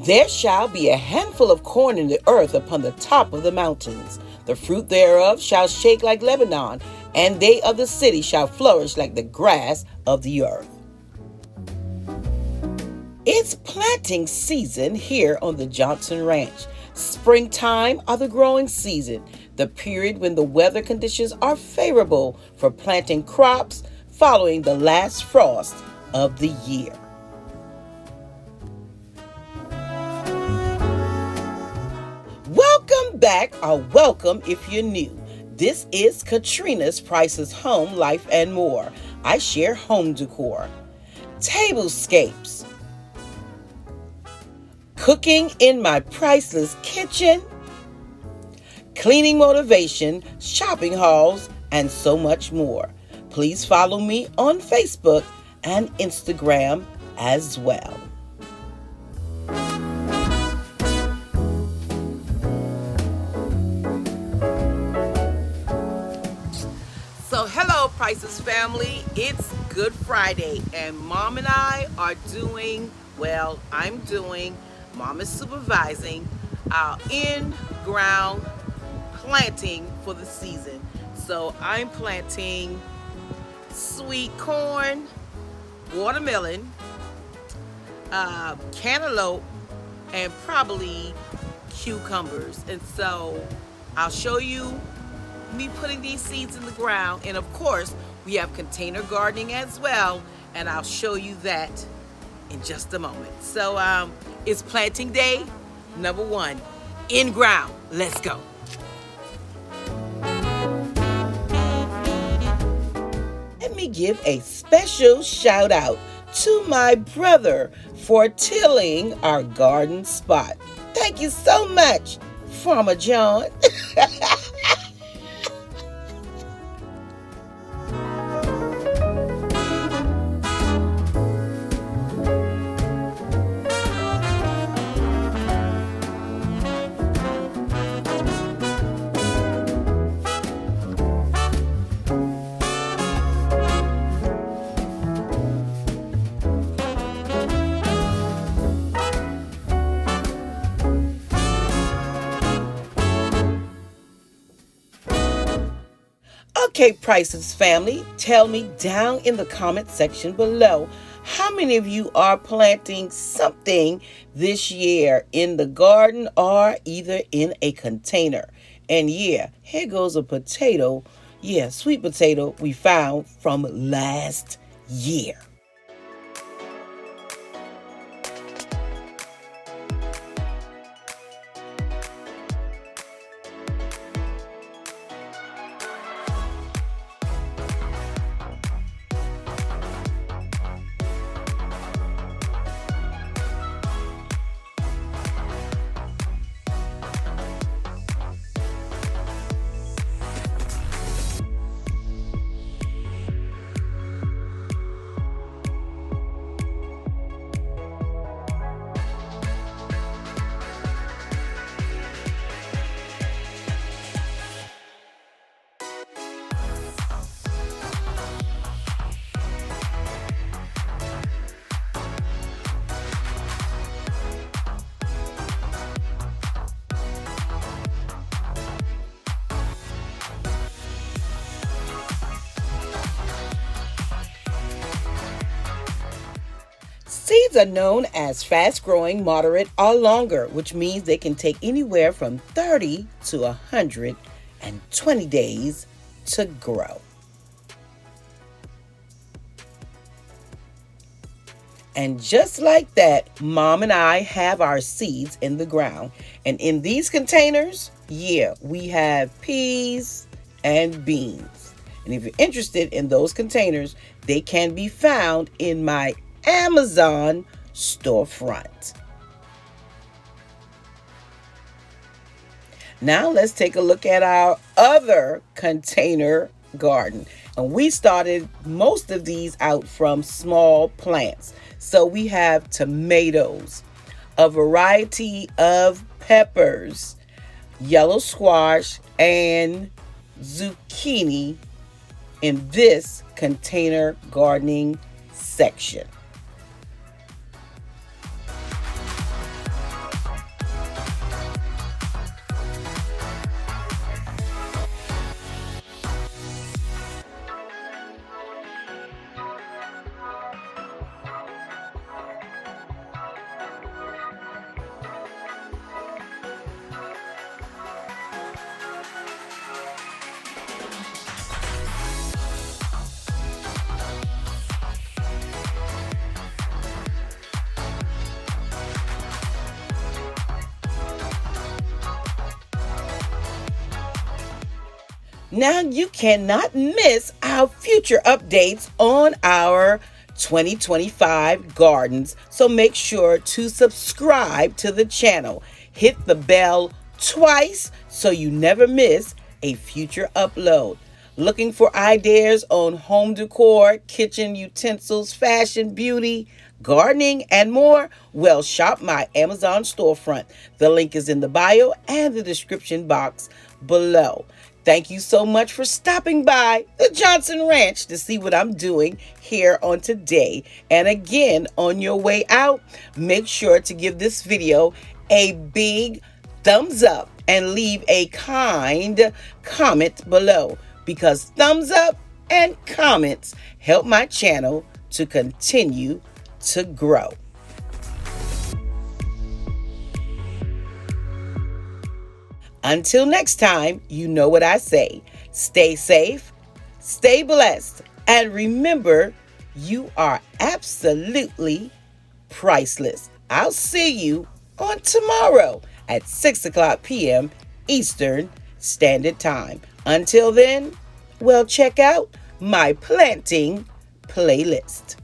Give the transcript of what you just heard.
There shall be a handful of corn in the earth upon the top of the mountains. The fruit thereof shall shake like Lebanon, and they of the city shall flourish like the grass of the earth. It's planting season here on the Johnson Ranch. Springtime are the growing season, the period when the weather conditions are favorable for planting crops following the last frost of the year. Welcome back, or welcome if you're new. This is Katrina's Price's Home, Life, and More. I share home decor, tablescapes, cooking in my priceless kitchen, cleaning motivation, shopping hauls, and so much more. Please follow me on Facebook and Instagram as well. So hello, Price's family. It's Good Friday, and Mom and I are doing, Mom is supervising our in-ground planting for the season. So I'm planting sweet corn, watermelon, cantaloupe, and probably cucumbers. And so I'll show you me putting these seeds in the ground. And of course, we have container gardening as well, and I'll show you that in just a moment. So it's planting day number 1, in ground. Let's go. Let me give a special shout out to my brother for tilling our garden spot. Thank you so much, Farmer John. Okay, Price's family, tell me down in the comment section below, how many of you are planting something this year in the garden or either in a container? And yeah, here goes a potato, sweet potato we found from last year. Seeds are known as fast-growing, moderate, or longer, which means they can take anywhere from 30 to 120 days to grow. And just like that, Mom and I have our seeds in the ground. And in these containers, we have peas and beans. And if you're interested in those containers, they can be found in my Amazon storefront. Now let's take a look at our other container garden. And we started most of these out from small plants. So we have tomatoes, a variety of peppers, yellow squash, and zucchini in this container gardening section. Now you cannot miss our future updates on our 2025 gardens. So make sure to subscribe to the channel. Hit the bell twice so you never miss a future upload. Looking for ideas on home decor, kitchen utensils, fashion, beauty, gardening, and more? Well, shop my Amazon storefront. The link is in the bio and the description box below. Thank you so much for stopping by the Johnson Ranch to see what I'm doing here on today. And again, on your way out, make sure to give this video a big thumbs up and leave a kind comment below, because thumbs up and comments help my channel to continue to grow. Until next time, you know what I say. Stay safe, stay blessed, and remember, you are absolutely priceless. I'll see you on tomorrow at 6 p.m. Eastern Standard Time. Until then, well, check out my planting playlist.